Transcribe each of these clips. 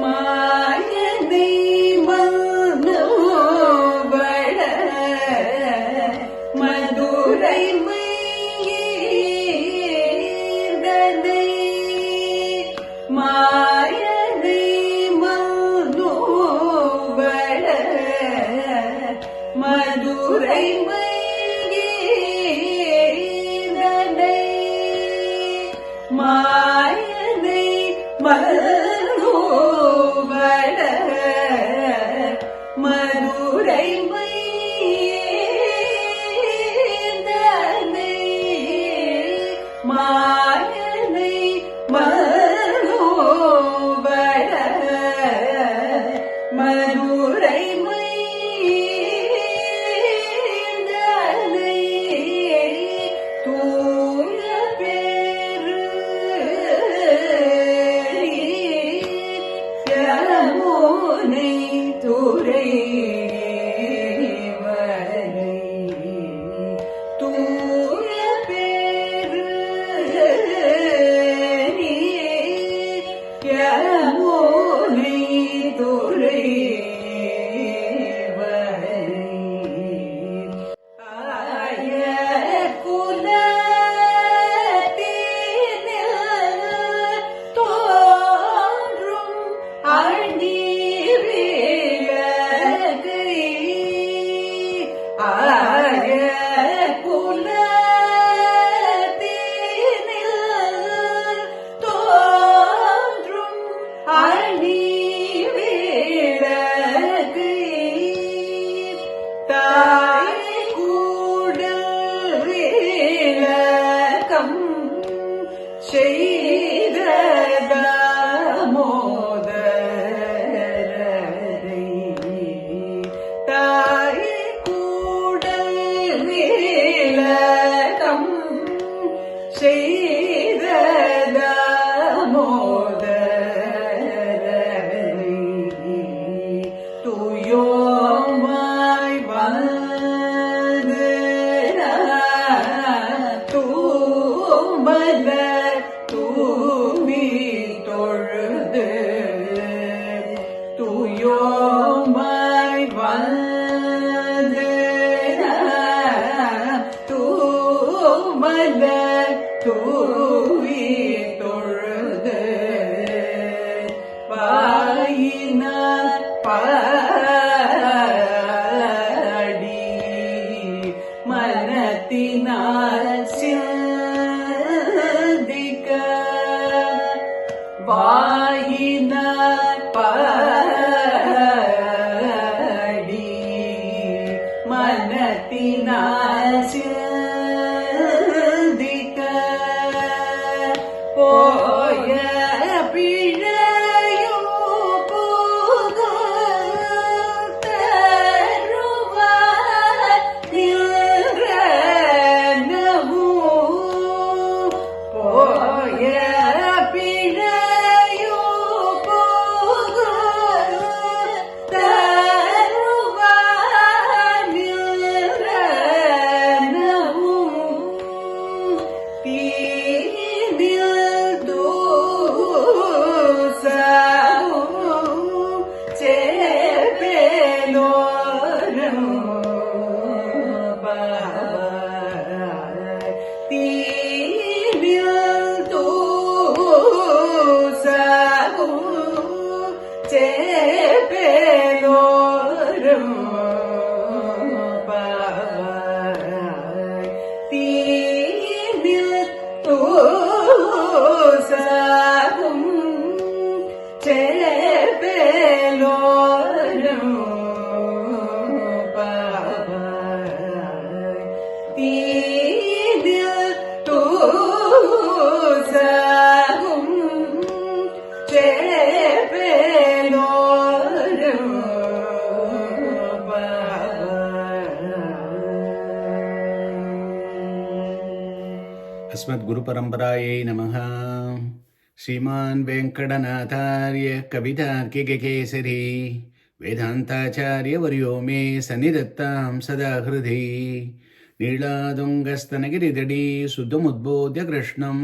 மாயனை மனோவள மதுரை மையீர்தனை மாயனை மனோவள மதுரை மையீர்தனை மாயனை மனோவள மதுரை மையீர்தனை மாயனை மனோவள மதுரை மையீர்தனை தூய பேரு யமுனை துறைவரை தூய பேரு யமுனை துறைவரை ஆய குலத்தினில் தோன்றும் அணிவிளக்கை ஆய குலத்தினில் தோன்றும் அணிவிளக்கை தாய் கூடல் விளக்கம் செய்த தாமோதரரை தாய் கூடல் விளக்கம் செய்த தாமோதரரை துயோமாய் வந்து தூமல தூமி தொழுது துயோமாய் வந்து தூமல தூவி தொழுது வாயினார் பாடி மனத்தினால் சிந்திக்க வாயினார் பாடி மனத்தினால் சிந்திக்க போய பிழையும் புகழ் தருவார் நின்றனவும் போய பிழையும் புகழ் தருவார் நின்றனவும் தீனில் தூசவும் சேப்பேலோரும் தீனில் தூசவும் சேப்பேலோரும் தீனில் தூசவும் சேப்பேலோரும் தீனில் தூசவும் சேப்பேலோரும் अस्मद्गुरुपरम्परायै नमः। श्रीमान् वेङ्कटनाथार्य कवितार्किककेसरी वेदान्ताचार्यवर्यो मे सन्निधत्तां सदा हृदि नीलादुङ्गस्तनगिरिदडी सुधमुद्बोध्य कृष्णं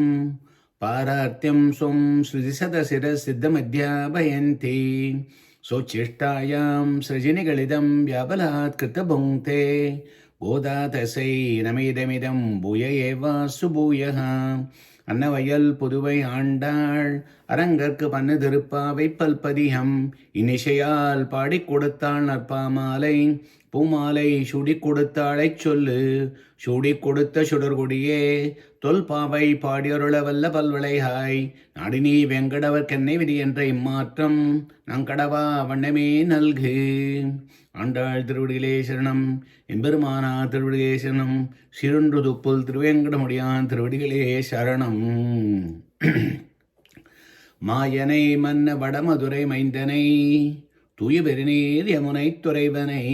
पारार्त्यं स्वं श्रुतिशतशिरसिद्धमध्यापयन्ति स्वोच्छिष्टायां सृजिनिगलितं व्याबलात् कृतभुङ्क्ते गोदा तसै नमिदमिदं भूय एव सुभूयः அன்னவயல் புதுவை ஆண்டாள் அரங்கற்கு பண்ணு திருப்பாவை பல்பதிகம் இனிஷையால் பாடிக் கொடுத்தாள் நற்பாமாலை பூமாலை சூடிக் கொடுத்தாளைச் சொல்லு சூடிக் கொடுத்த சுடர்கொடியே தொல்பாவை பாடியருள வல்ல பல்விளையாய் நாடினி வெங்கடவர் கென்னை விதி என்ற இம்மாற்றம் நங்கடவா வண்ணமே நல்கு. ஆண்டாள் திருவடிகளே சரணம், எம்பெருமானா திருவடிகளே சரணம், சிறுன்று துப்புல் திருவேங்கடமுடியான் திருவடிகளே சரணம். மாயனை மன்ன வடமதுரை மைந்தனை தூய பெருநீர் யமுனை துறைவனை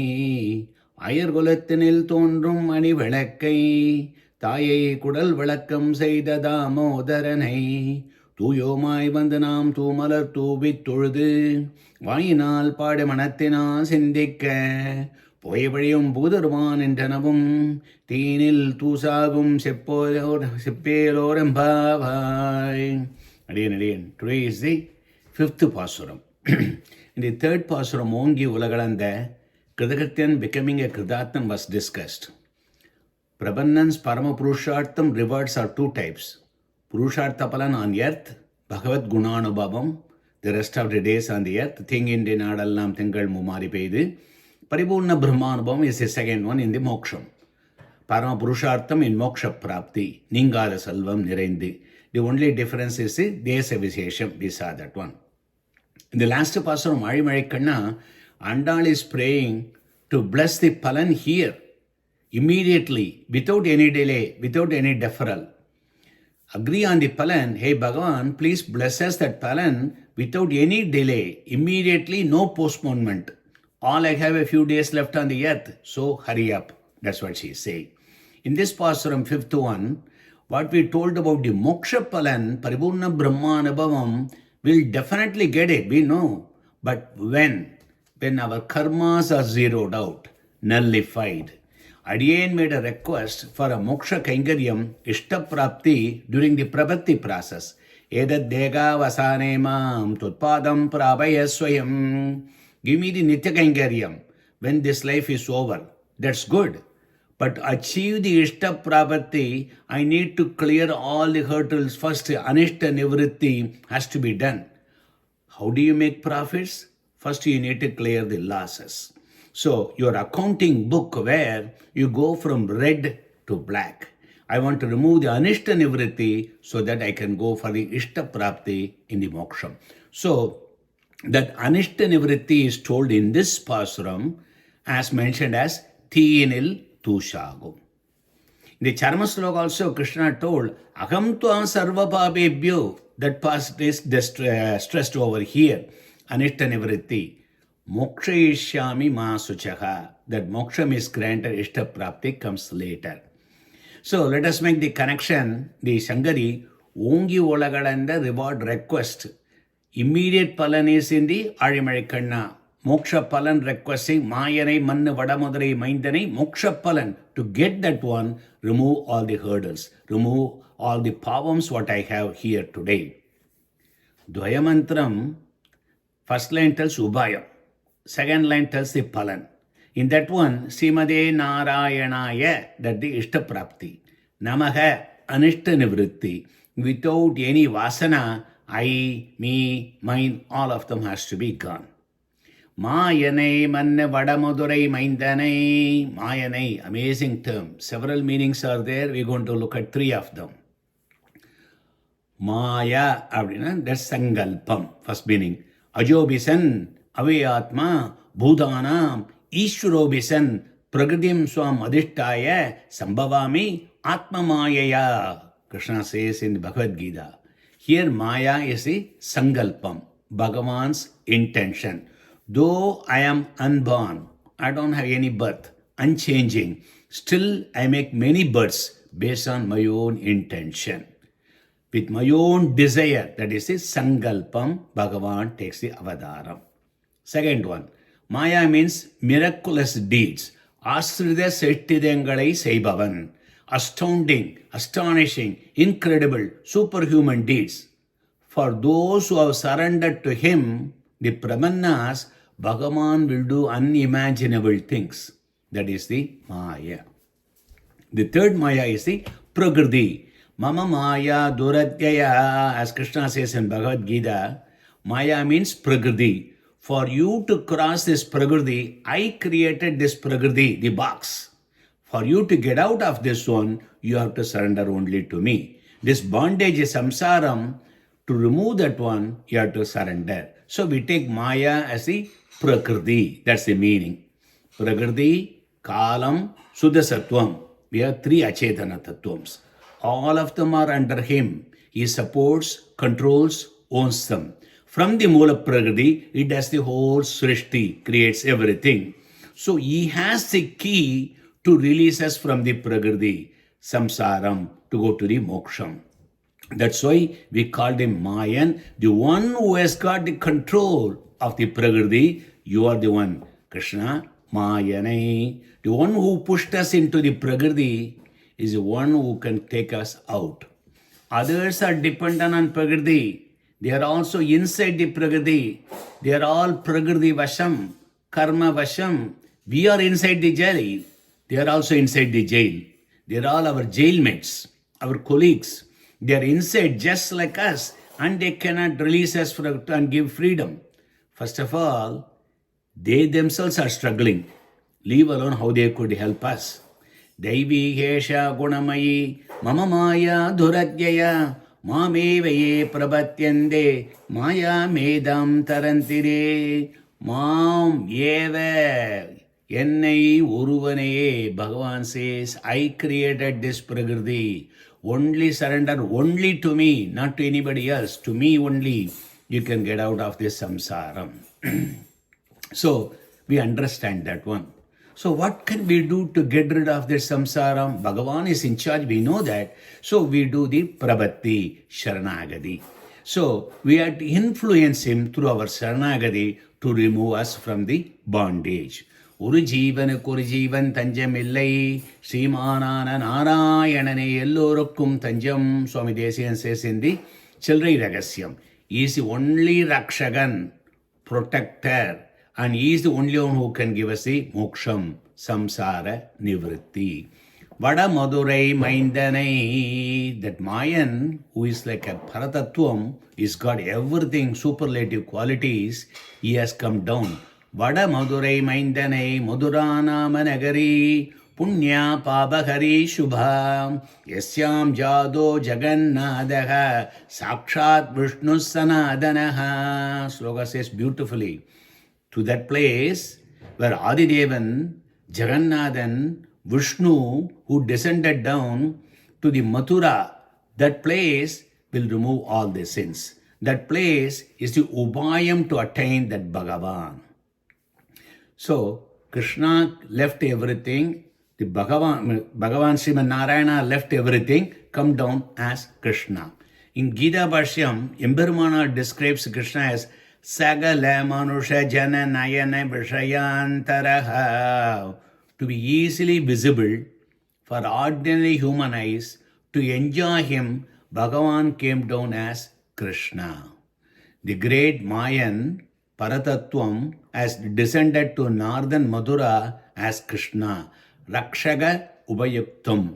அயர்குலத்தினில் தோன்றும் அணி விளக்கை தாயை குடல் விளக்கம் செய்த தாமோதரனை தூயோமாய் வந்து நாம் தூமலர் தூவித் தொழுது வாயினால் பாடு மனத்தினால் சிந்திக்க போய் வழியும் பூதருவான் என்றனவும் தீனில் தூசாகும் செப்பேலோரம்பாவாய். அடியன். Today is the 5th பாசுரம். In the 3rd பாசுரம் ஓங்கி உலகளந்த கிருதகத்தியன் becoming a Kridathan was discussed. Prabannan's Parama Purushartham rewards are 2 types. Purusharthapalan on earth, Bhagavad Gunanubhavam, the rest of the days on the earth, thing in the Nadallam Thingal Mumari Peidu. Paripurna Brahmanubhavam is the second one in the Moksham. Parama Purushartham in Moksha Prapti, Ningala Salvam Nirendi. The only difference is the Desa Visesham, we saw that one. In the last Pasuram, Arimarikkanna, Andal is praying to bless the Palan here, immediately, without any delay, without any deferral. Agree on the Palan, hey Bhagavan, please bless us that Palan without any delay, immediately, no postponement. All I have a few days left on the earth, so hurry up. That's what she is saying. In this Pasuram, 5th one, what we told about the Moksha Palan, Paripurna Brahmanubhavam, we'll definitely get it, we know. But when? When our karmas are zeroed out, nullified. Adiyan made a request for a Moksha Kaingaryam, Ishtaprapti, during the Prabhati process. Edad Dega Vasane Mam, Tutpadam Prabhaya Swayam. Give me the Nitya Kaingaryam when this life is over. That's good. But achieve the Ishta Prabhati, I need to clear all the hurdles first. Anishta Nivritti has to be done. How do you make profits? First you need to clear the losses. So your accounting book where you go from red to black. I want to remove the Anishta Nivritti so that I can go for the Ishta Prapti in the Moksham. So that Anishta Nivritti is told in this Pasuram as mentioned as Teenil Tushagum. In the Charma Sloka also Krishna told Aham Tvam Sarva Pabebhyo. That part is stressed over here. Anishta Nivritti. Mokshayishyami ma suchaha. That moksham is granted, Ishta Prapti comes later. So let us make the connection. The Shangari, Ongi Olagadanda reward request. Immediate palan is in the Arimarikkanna. Moksha palan requesting Mayanai Manna Vadamudarai Maindhanai Moksha palan. To get that one, remove all the hurdles. Remove all the pavams what I have here today. Dvayamantram, first line tells Ubhayam. Second line tells the Palan. In that one, Srimade Narayanaya, that the Ishta Prapti. Namaha Anishta Nivritti. Without any Vasana, I, me, mine, all of them has to be gone. Mayanai Manna Vadamudurai Maindhanai. Mayanai, amazing term. Several meanings are there. We're going to look at 3 of them. Maya, that's Sangalpam, first meaning. Ajobisan, Avayatma, Bhudanam, Ishwarobisan, Pragadim Swam Adhishtaya, Sambhavami, Atma Mayaya. Krishna says in the Bhagavad Gita. Here Maya is the Sangalpam, Bhagavan's intention. Though I am unborn, I don't have any birth, unchanging, still I make many births based on my own intention. With my own desire, that is the Sangalpam, Bhagavan takes the Avadaram. Second one, Maya means miraculous deeds. Asrida Settidangalai Seibavan. astounding, astonishing, incredible, superhuman deeds. For those who have surrendered to him, the Brahmanas, Bhagavan will do unimaginable things. That is the Maya. The third Maya is the Prakriti. Mama Maya Duratyaya, as Krishna says in Bhagavad Gita, Maya means Prakriti. For you to cross this Prakriti, I created this Prakriti, the box. For you to get out of this one, you have to surrender only to me. This bondage is samsaram. To remove that one, you have to surrender. So we take Maya as the Prakriti. That's the meaning. Prakriti, Kalam, Sudasattvam. We have three Achetana Tattvams. All of them are under him. He supports, controls, owns them. From the Moola Prakriti, it does the whole Srishti, creates everything. So he has the key to release us from the Prakriti, Samsaram, to go to the Moksham. That's why we called him Mayan, the one who has got the control of the Prakriti. You are the one, Krishna, Mayanai. The one who pushed us into the Prakriti is the one who can take us out. Others are dependent on Prakriti. They are also inside the Prakriti. They are all Prakriti Vasham, Karma Vasham. We are inside the jail. They are also inside the jail. They are all our jailmates, our colleagues. They are inside just like us, and they cannot release us and give freedom. First of all, they themselves are struggling. Leave alone how they could help us. Daivi Hesha Gunamayi Mama Maya Dhuratyaya Mameve Prabhatyande Maya Medam Tarantire Mam Yeva Ennai Uruvanaye. Bhagavan says, I created this Prakriti. Only surrender only to me, not to anybody else. To me only, you can get out of this samsaram. So, we understand that one. So, what can we do to get rid of this samsaram? Bhagavan is in charge, we know that. So, we do the prabhatti, sharanagati. So, we have to influence him through our sharanagati to remove us from the bondage. ஒரு ஜீவனுக்கு ஒரு ஜீவன் தஞ்சம் இல்லை ஸ்ரீமானான நாராயணனே எல்லோருக்கும் தஞ்சம். Swami Desikan says in the Chilrai Ragashyam. He is the only Rakshagan, protector, and he is the only one who can give us the moksham, samsara, nivritti. Vada Madurai Maindanai, that Mayan, who is like a Paratattvam, he's got everything, superlative qualities, he has come down. Vada Madurai Maindanai, Madurana Managari, Punya Pabahari Shubha, Yasyam Jado Jagannadaha, Sakshat Vishnu Sanadanaha. Sloka says beautifully. To that place where Adidevan, Jagannathan, Vishnu, who descended down to the Mathura, that place will remove all the sins. That place is the Ubayam to attain that Bhagavan. So, Krishna left everything, the Bhagavan Sriman Narayana left everything, come down as Krishna. In Gita Bhashyam, Embirmana describes Krishna as Sagala Manusha Jana Nayana Vishayantaraha, to be easily visible for ordinary human eyes. To enjoy him, Bhagavan came down as Krishna. The great Mayan Paratattvam has descended to northern Madura as Krishna. Rakshaga Ubayuktam.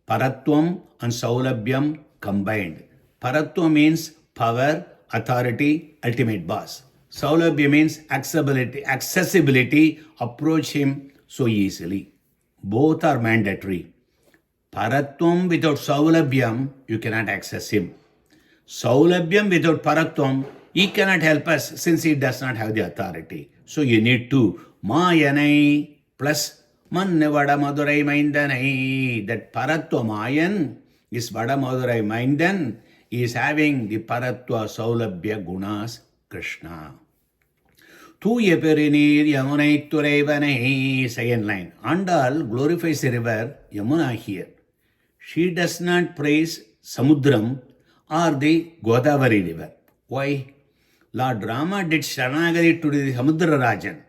Paratvam and Saulabhyam combined. Paratvam means power, authority, ultimate boss. Saulabhya means accessibility, approach him so easily. Both are mandatory. Paratvam without Saulabhyam, you cannot access him. Saulabhyam without Paratvam, he cannot help us since he does not have the authority. So you need to Mayanai plus Manne Vada Madurai Maindanai. That Paratva Mayan is Vada Madurai Maindan. He is having the Paratva Saulabhya Gunas Krishna. Thuya Perinir Yamunai Turaivanai. Second line. Andal glorifies the river Yamuna here. She does not praise Samudram or the Godavari river. Why? Lord Rama did Sharanagari to the Samudra Rajan,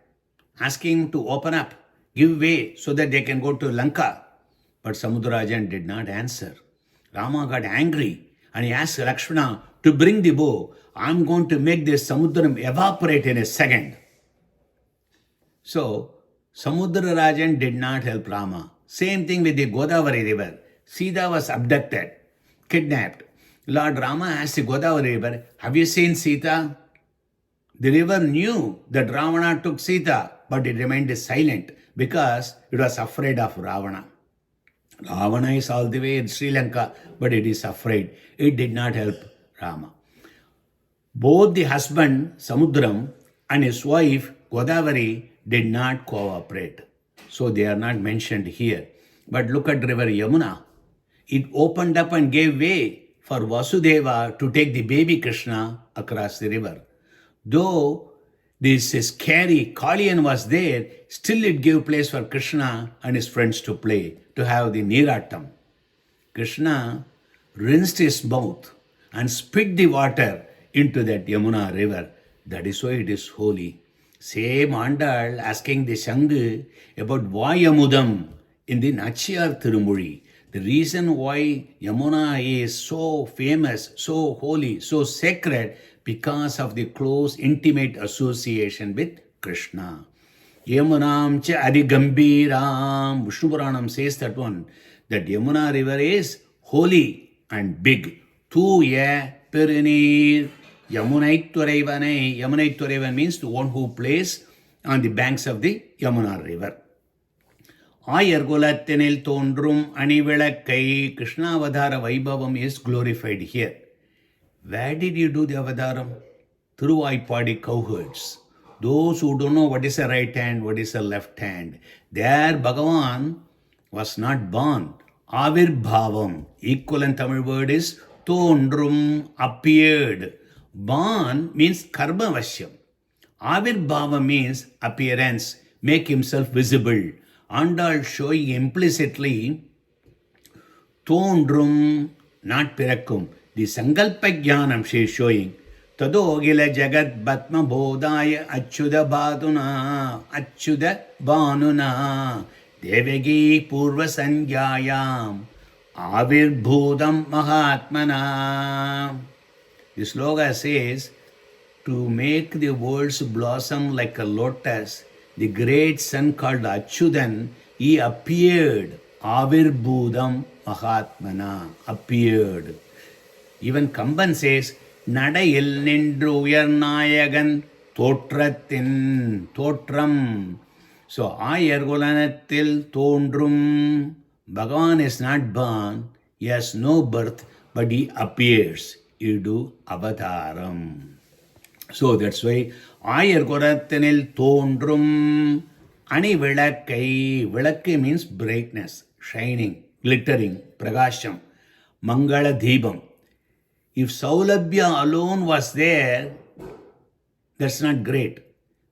asking him to open up, give way so that they can go to Lanka. But Samudrajan did not answer. Rama got angry and he asked Lakshmana to bring the bow. I'm going to make this Samudram evaporate in a second. So, Samudrarajan did not help Rama. Same thing with the Godavari river. Sita was abducted, kidnapped. Lord Rama asked the Godavari river, have you seen Sita? The river knew that Ravana took Sita, but it remained silent because it was afraid of Ravana. Ravana is all the way in Sri Lanka, but it is afraid. It did not help Rama. Both the husband, Samudram, and his wife, Godavari, did not cooperate. So they are not mentioned here. But look at river Yamuna. It opened up and gave way for Vasudeva to take the baby Krishna across the river. Though this scary Kaliyan was there, still it gave place for Krishna and his friends to play, to have the Niratam. Krishna rinsed his mouth and spit the water into that Yamuna river. That is why it is holy. Same Andal asking the Shangu about Vayamudam in the Nachiyar Tirumuri. The reason why Yamuna is so famous, so holy, so sacred, because of the close, intimate association with Krishna. Yamunam cha Adigambiram. Vishnu Puranam says that one, that Yamuna river is holy and big. Thuya Perinir Yamunaitvarevane. Yamunaitvarevan means the one who plays on the banks of the Yamuna river. Ayargulatinil Tondrum Anivilakai. Krishna Avadara Vaibhavam is glorified here. Where did you do the Avadaram? Thiruvaipadi cowherds. Those who don't know what is the right hand, what is the left hand. There Bhagavan was not born. Avirbhavam. Equivalent Tamil word is Tondrum, appeared. Born means karma vashyam. Avirbhava means appearance, make himself visible. Andal showing implicitly Tondrum, not Pirakkum. The Sankalpa Jnanam she is showing. Tadogila Jagat Bhatma Bodhaya Achyuda Bhanuna Devagi Purva Sanjayam Avirbhudam Mahatmana. The sloga says, to make the worlds blossom like a lotus, the great sun called Achyudan, he appeared. Avirbhudam Mahatmana, appeared. Even Kamban says, Nadayil Nindru Uyarnayagan Totram. So, Ayargulanatil Tondrum. Bhagavan is not born, he has no birth, but he appears. You do Avataram. So, that's why Ayargulatinil Tondrum Ani Vilakai. Vilakai means brightness, shining, glittering, Pragasham, Mangala Deebam. If Saulabhya alone was there, that's not great.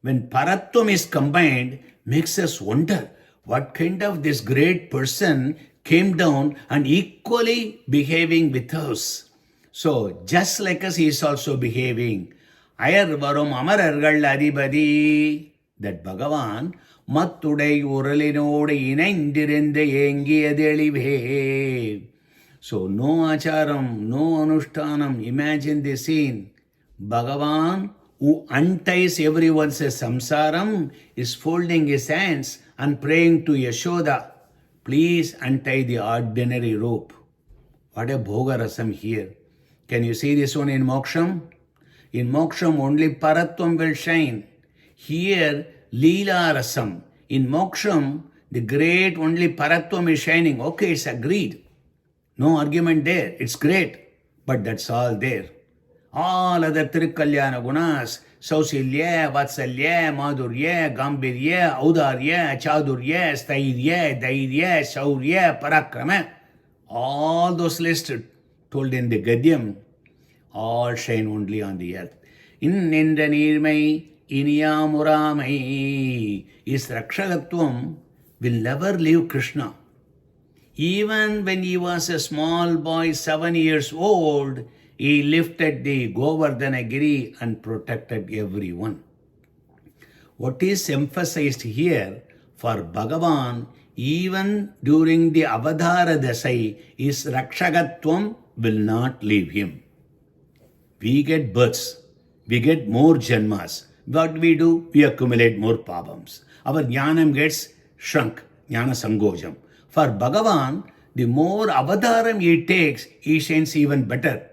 When Paratvam is combined, makes us wonder what kind of this great person came down and equally behaving with us. So, just like us, he is also behaving. Ayar varum amarargal adibadi. That Bhagavan, Mattudai uralinode inaindirinde engiyadelive. So, no acharam, no anushtanam. Imagine the scene. Bhagavan, who unties everyone's samsaram, is folding his hands and praying to Yashoda, please untie the ordinary rope. What a bhoga rasam here. Can you see this one in Moksham? In Moksham, only Paratvam will shine. Here, Leela rasam. In Moksham, the great only Paratvam is shining. Okay, it's agreed. No argument there. It's great. But that's all there. All other Tirikalyana gunas, Sausilya, Vatsalya, Madhurya, Gambirya, Audarya, Chadurya, Stairya, Dairya, Shaurya, Parakrama, all those listed, told in the Gadyam, all shine only on the earth. In Nindanirmai, Iniyamuramai, is Rakshagatvam will never leave Krishna. Even when he was a small boy, 7 years old, he lifted the Govardhanagiri and protected everyone. What is emphasized here, for Bhagavan, even during the Avadara Dasai, his Rakshagatvam will not leave him. We get births, we get more janmas. What do? We accumulate more pavams. Our jnanam gets shrunk, jnana sangojam. For Bhagavan, the more avadaram he takes, he shines even better.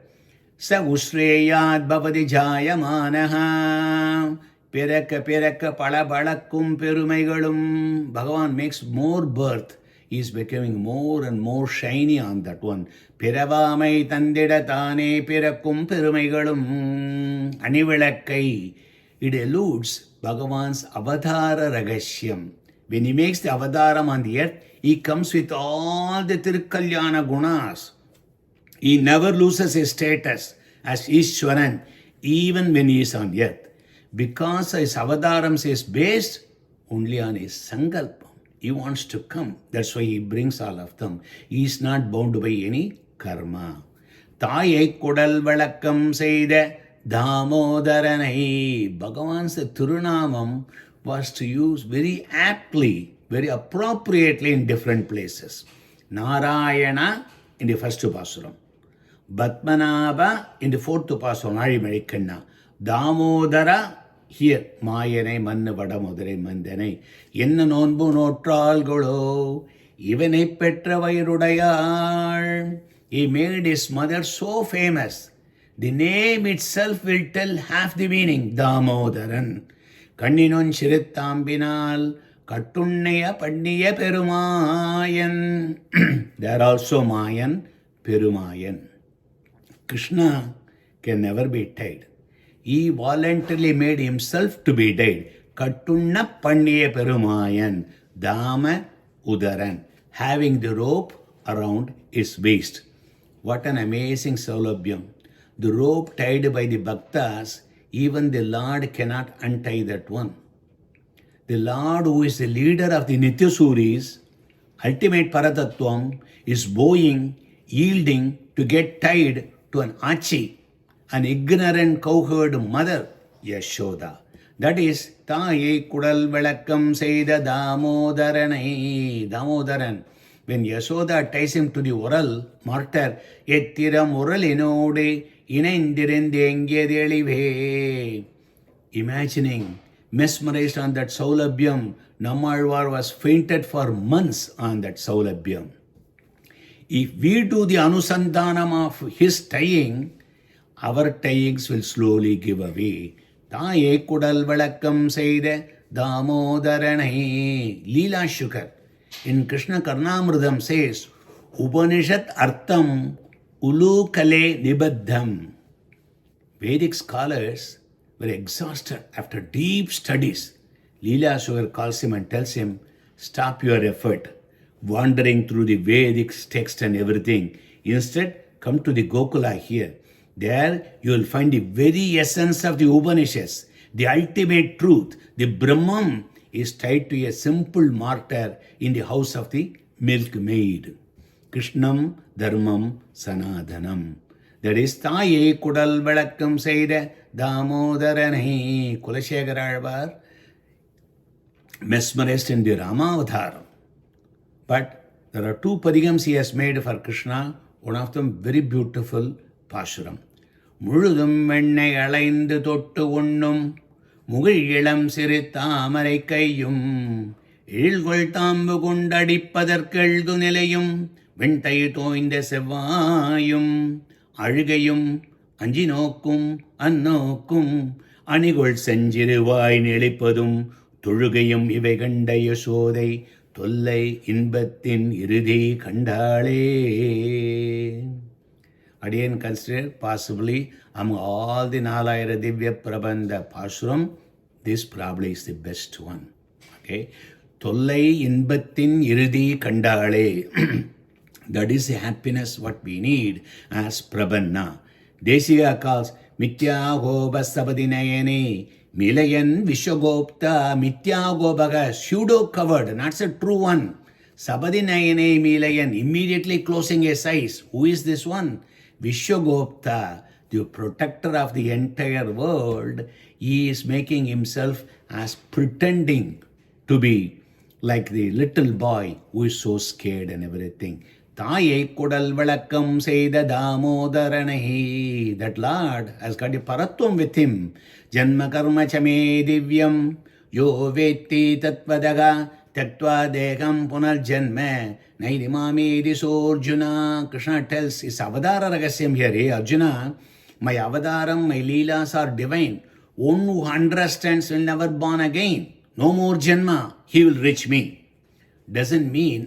Sa usreyad bhavati jayamanaha. Piraka piraka palabalakum perumaigalum. Bhagavan makes more birth. He is becoming more and more shiny on that one. Piravamai tandida thane pirakum perumaigalum. Anivilakkai. It eludes Bhagavan's avadhara ragashyam. When he makes the avadaram on the earth, he comes with all the Tirukalyana gunas. He never loses his status as Ishwaran, even when he is on earth. Because his avadarams is based only on his sankalpam. He wants to come. That's why he brings all of them. He is not bound by any karma. Thayai kudal valakkam seida Damodaranai. Bhagavan's Thirunamam was to use very aptly, very appropriately in different places. Narayana in the first Pasuram. Batmanabha in the fourth Pasuram, Narimarikkanna. Damodara here, Mayanai Manna Vadamodare Mandanai. Yenna Nonbu Notralgolo. Ivane Petra Vairudayar. He made his mother so famous. The name itself will tell half the meaning. Damodaran. Kanninun Shirittambinal. Kattunnaya Pandiya Perumayan. They are also Mayan, Perumayan. Krishna can never be tied. He voluntarily made himself to be tied. Kattunna Pandiya Perumayan. Dama Udaran. Having the rope around his waist. What an amazing saulabhyam. The rope tied by the bhaktas, even the Lord cannot untie that one. The Lord, who is the leader of the Nityasuris, ultimate Paratattvam, is bowing, yielding to get tied to an achi, an ignorant cowherd mother, Yashoda. That is, Taye Kudal Velakam Seida Damodaranai. Damodaran. When Yashoda ties him to the oral mortar, Yettiram oral inode. Imagining, mesmerized on that saulabhyam, Nammalvar was fainted for months on that saulabhyam. If we do the anusandhanam of his tying, our tyings will slowly give away. Taye kudal valakkam seida damodaranai. Leela Shukar in Krishna Karnamridam says, Upanishad artham Ulukale Nibaddham. Vedic scholars were exhausted after deep studies. Leela Shukar calls him and tells him, stop your effort, wandering through the Vedic text and everything. Instead, come to the Gokula here. There you will find the very essence of the Upanishads, the ultimate truth. The Brahman is tied to a simple mortar in the house of the milkmaid. Krishnam Dharmam Sanadhanam. That is Taye Kudal Velakam Seida Damodaranai. Kulashekara mesmerized in the Ramavadharam. But there are two padigams he has made for Krishna, one of them very beautiful Pashuram. Muzhudum Vennai Alaindu Tottu Unnum Mugil Ilam Sirit Tamarai Kaiyum Ilgol Tambu Kundadippadarkeldu Nilayum Ventai Toinde Sevayum Algayum Anjinokum Annokum Anigol Senjirivai Nilipadum Tulugayum Iveganda Yasodai Tollai Inbattin Iridi Kandale. Again consider possibly among all the Nalayara Divya Prabandha Pashuram, this probably is the best one. Okay. Tollai Inbattin Iridi Kandale. That is the happiness what we need as Prabhanna. Deshiya calls Mitya Goba Sabadinayane. Milayan Vishwagopta Mitya Gobaga pseudo covered, not a true one. Sabadinayane Milayan, immediately closing his eyes. Who is this one? Vishwagopta, the protector of the entire world. He is making himself as pretending to be like the little boy who is so scared and everything. தாயை குடல் விளக்கம் செய்த தாமோதரனை. That Lord has got a paratvam with him. Janma karma chame divyam yo vetti tattvadaga tyaktva deham punarjanma naidimamedi sorjuna. Krishna tells his avadara ragasyam here. Hey Arjuna, my avadaram, my leelas are divine. One who understands will never born again. No more janma, he will reach me. Doesn't mean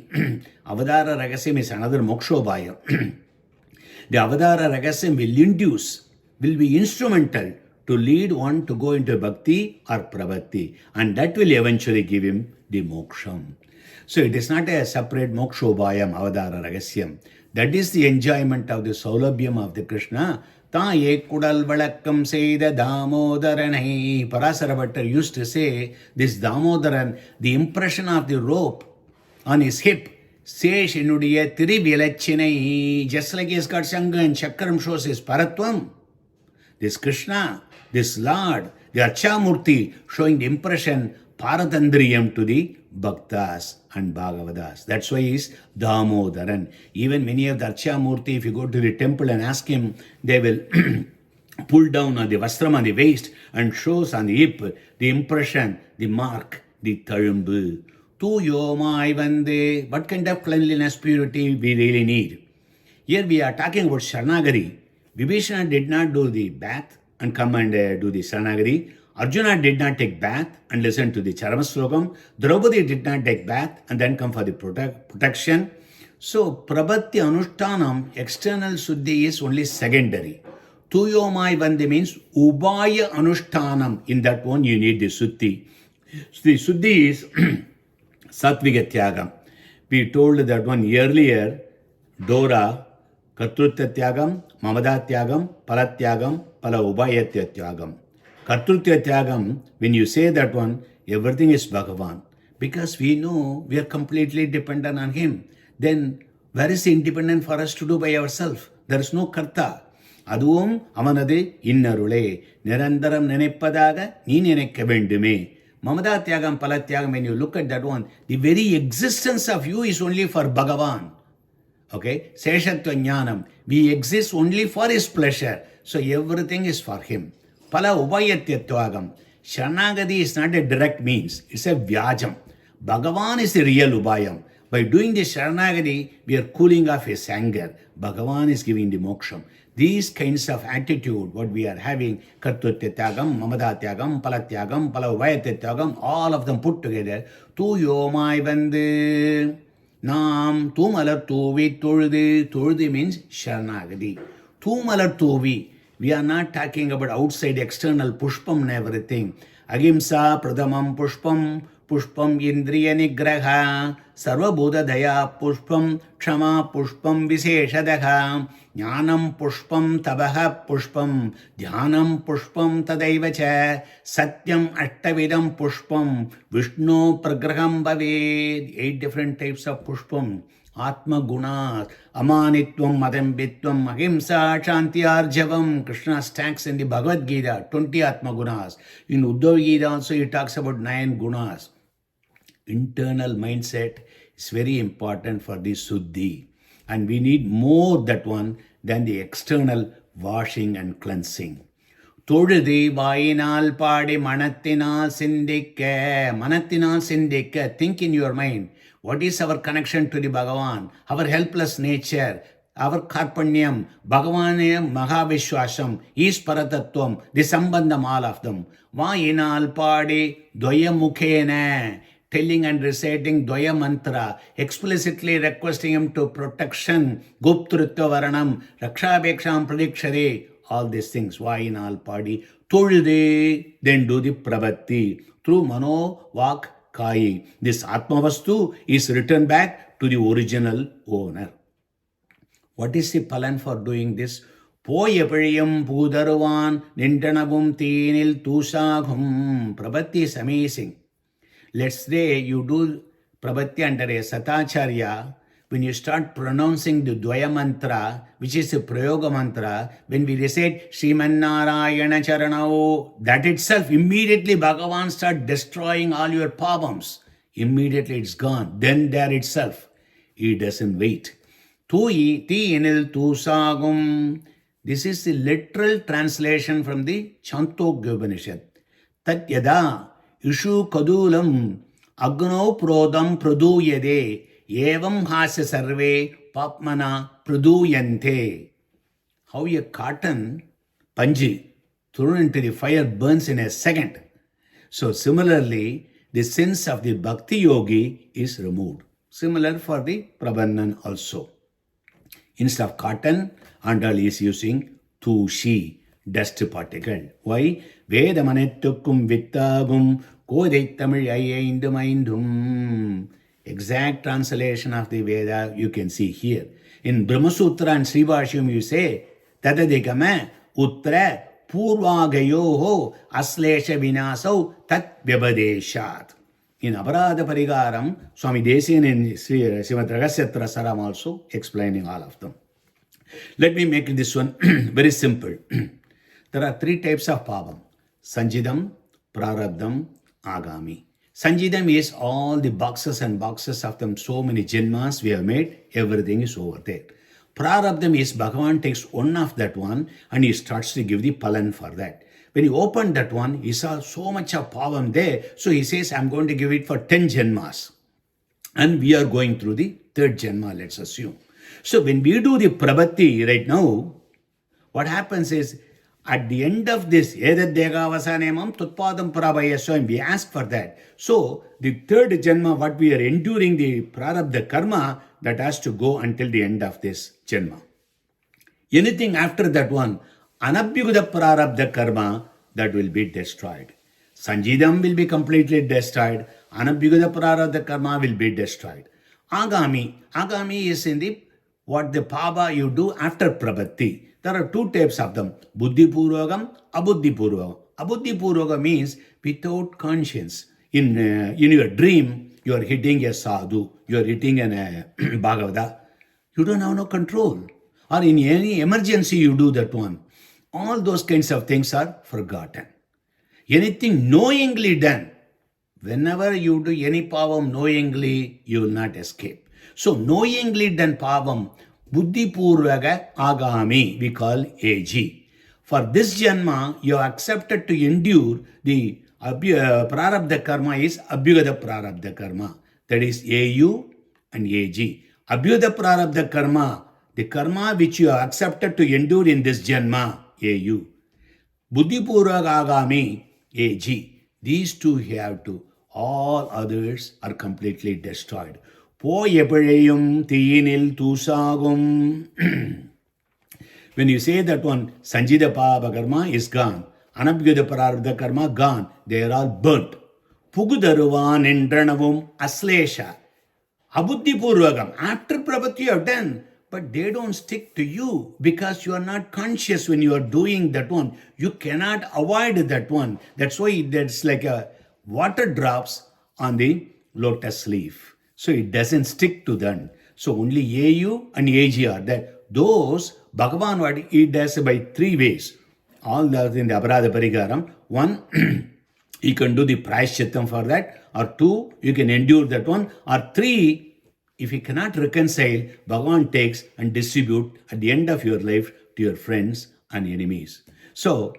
Avadara Ragasyam is another mokshobhaya. The Avadara Ragasyam will induce, will be instrumental to lead one to go into bhakti or pravatti, and that will eventually give him the moksham. So it is not a separate mokshobhayam, Avadara Ragasyam. That is the enjoyment of the saulabhyam of the Krishna. தாயே குடல் விளக்கம் செய்த தாமோதரனை. Parasara Bhattar used to say, this Damodaran, the impression of the rope on his hip, Sesh Enudiya Tirivilachinai, just like he has got Shanga and Chakram shows his Paratvam. This Krishna, this Lord, the Archamurti showing the impression Paratandriyam to the Bhaktas and Bhagavadas. That's why he is Damodaran. Even many of the Archamurti, if you go to the temple and ask him, they will pull down on the vastram on the waist and shows on the hip the impression, the mark, the Thalumbu. Tuyomai Vande. What kind of cleanliness, purity we really need? Here we are talking about Sharanagari. Vibhishana did not do the bath and come and do the Sharanagari. Arjuna did not take bath and listen to the Charama Slokam. Draupadi did not take bath and then come for the protection. So, Prabhati Anushtanam, external Suddhi is only secondary. Tuyomai Vande means Ubaya Anushtanam. In that one you need the Suddhi. So, the Suddhi is Satvika Tyagam. We told that one earlier, Dora, Kartrutya Tyagam, Mamada Tyagam, Palatyagam, Pala Ubayatya Tyagam. Kartrutya Tyagam, when you say that one, everything is Bhagavan. Because we know we are completely dependent on him. Then where is the independent for us to do by ourselves? There is no Karta. அதுவும் அவனது இன்னருளே. நிரந்தரம் நினைப்பதாக நீ நினைக்க வேண்டுமே. Mamada Tyagam, Palatyagam, when you look at that one, the very existence of you is only for Bhagavan. Okay? Seshatva Jnanam. We exist only for his pleasure. So everything is for him. Pala Ubayatyattvagam. Sharanagati is not a direct means. It's a Vyajam. Bhagavan is the real Ubayam. By doing this Sharanagati, we are cooling off his anger. Bhagavan is giving the moksham. These kinds of attitude, what we are having, Kartrutyatyagam, Mamadatyagam, Palatyagam, Palavayatyatyagam, all of them put together, Tuyomai Vande, Nam, Tumalar Tuvi, Tuldi means Sharanagati. Tumalar Tuvi, we are not talking about outside external Pushpam and everything. Agimsa, Pradhamam Pushpam, Pushpam Indriya Nigraha, Sarvabhuta Daya Pushpam, Kshama Pushpam Viseshadaha, Jnanam Pushpam Tabaha Pushpam, Dhyanam Pushpam Tadaivacha, Satyam Ashtavidam Pushpam, Vishnu Pragraham Bhaved. 8 different types of Pushpam. Atma Gunas, Amanitvam, Madambitvam, Ahimsa, Shanti Arjavam. Krishna stacks in the Bhagavad Gita 20 Atma Gunas. In Uddhava Gita also he talks about 9 Gunas. Internal mindset is very important for the Suddhi. And we need more that one than the external washing and cleansing. தொழுது வாயினால் பாடி மனத்தினால் சிந்திக்க. மனத்தினால் சிந்திக்க. Think in your mind. What is our connection to the Bhagavan? Our helpless nature, our karpanyam, Bhagavanayam, Mahavishwasam, Isparatattvam, the Sambandham, all of them. Vainal Padi, Dvaya Mukhena, telling and reciting Dvaya Mantra, explicitly requesting him to protection, Guptrutva Varanam, Rakshabheksham Pradikshade, all these things. Vainal Padi, Tulde, then do the Prabhati, through Mano, Vak, Kai. This Atmavastu is returned back to the original owner. What is the palan for doing this? Poyapaliyam Pudaruvan Nindanavum Teenil Tusagum. Prabhati is amazing. Let's say you do Prabhati under a Satacharya. When you start pronouncing the Dvaya Mantra, which is a Prayoga Mantra, when we recite Sriman Narayana Charanao, that itself immediately Bhagavan start destroying all your problems. Immediately it's gone. Then there itself. He doesn't wait. Teenil tusagum. This is the literal translation from the Chandogya Upanishad. Tat yada ishu kadulam agno prodam praduyade evam hasya sarve papmana praduyante. How a cotton panji thrown into the fire burns in a second. So similarly, the sins of the bhakti yogi is removed. Similar for the Prabhanan also. Instead of cotton, Andal is using tushi, dust particle. Why? Vedamanettukkum vittagum kodai tamil ayyaindu maindum. Exact translation of the Veda you can see here. In Brahma Sutra and Sri Bhashyam you say, Tadadikame utra purvagayoho aslesha vinasau tat vyabadeshat. In Aparadha Parigaram, Swami Desiyan in Srimad Ragasya Saram also explaining all of them. Let me make this one very simple. There are three types of pavam. Sanjidam, Prarabdham, Agami. Sanjidam is all the boxes and boxes of them, so many janmas we have made, everything is over there. Prarabdham is Bhagavan takes one of that one and he starts to give the palan for that. When he opened that one, he saw so much of pavam there. So he says, I'm going to give it for 10 janmas. And we are going through the third janma, let's assume. So when we do the prabhati right now, what happens is, at the end of this, Edad Degavasanemam Tutpadam Prabhayaswam, we ask for that. So the third janma, what we are enduring, the prarabdha karma, that has to go until the end of this janma. Anything after that one, Anabhyuda prarabdha karma, that will be destroyed. Sanjidam will be completely destroyed. Anabhyuda prarabdha karma will be destroyed. Agami is in the what the pava you do after prabhati. There are two types of them. Buddhi purvagam, abuddhi purvagam. Abuddhi purvagam means without conscience. In your dream, you are hitting a sadhu, you are hitting a Bhagavata. You don't have no control. Or in any emergency, you do that one. All those kinds of things are forgotten. Anything knowingly done, whenever you do any pavam knowingly, you will not escape. So knowingly done pavam, buddhi purvaga agami, we call AG. For this janma, you are accepted to endure the prarabdha karma is abhyugata prarabdha karma. That is AU and AG. Abhyugata prarabdha karma, the karma which you are accepted to endure in this janma, AU. Buddhi purvaga agami, AG. These two have to. All others are completely destroyed. Poyepaleyum teenil tusagum. When you say that one, Sanjida Pava karma is gone. Anabhyuda Prarabdha karma gone. They are all burnt. Pugudaruvan indranavum aslesha. Abuddhi purvagam. After prabhati you have done. But they don't stick to you because you are not conscious when you are doing that one. You cannot avoid that one. That's why that's like a water drops on the lotus leaf. So it doesn't stick to them. So only AU and AG are there. Those, Bhagavan what he does by three ways. All that in the Aparadha Parigaram. One, you can do the prayashchittam for that. Or two, you can endure that one. Or three, if you cannot reconcile, Bhagavan takes and distribute at the end of your life to your friends and enemies. So,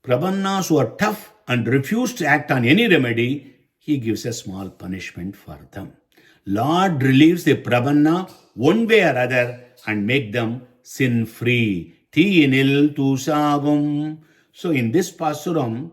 Prabhannas who are tough and refuse to act on any remedy, he gives a small punishment for them. Lord relieves the Prabhanna one way or other and make them sin-free. Teenil tusagum. So in this pasuram,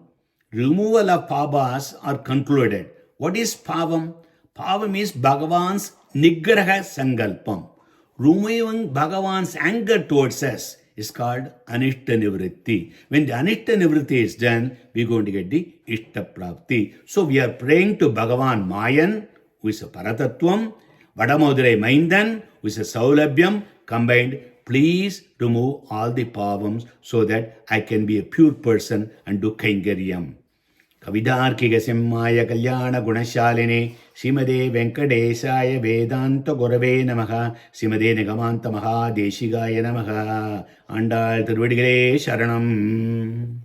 removal of pavas are concluded. What is pavam? Pavam is Bhagavan's nigraha sangalpam. Removing Bhagavan's anger towards us is called anishta nivritti. When the anishta nivritti is done, we are going to get the ishta prapti. So we are praying to Bhagavan Mayan, who is a Paratattvam, Vadamodurai Maindan, who is a Saulabhyam, combined. Please remove all the pavams so that I can be a pure person and do kaingaryam. Kavidarkiga Simmaya Kalyana Gunashalini Srimade Venkadesaya Vedanta Gurave Namaha Srimade Nigamanta Maha Deshigaya Namaha Andal Tiruvadigalе Sharanam.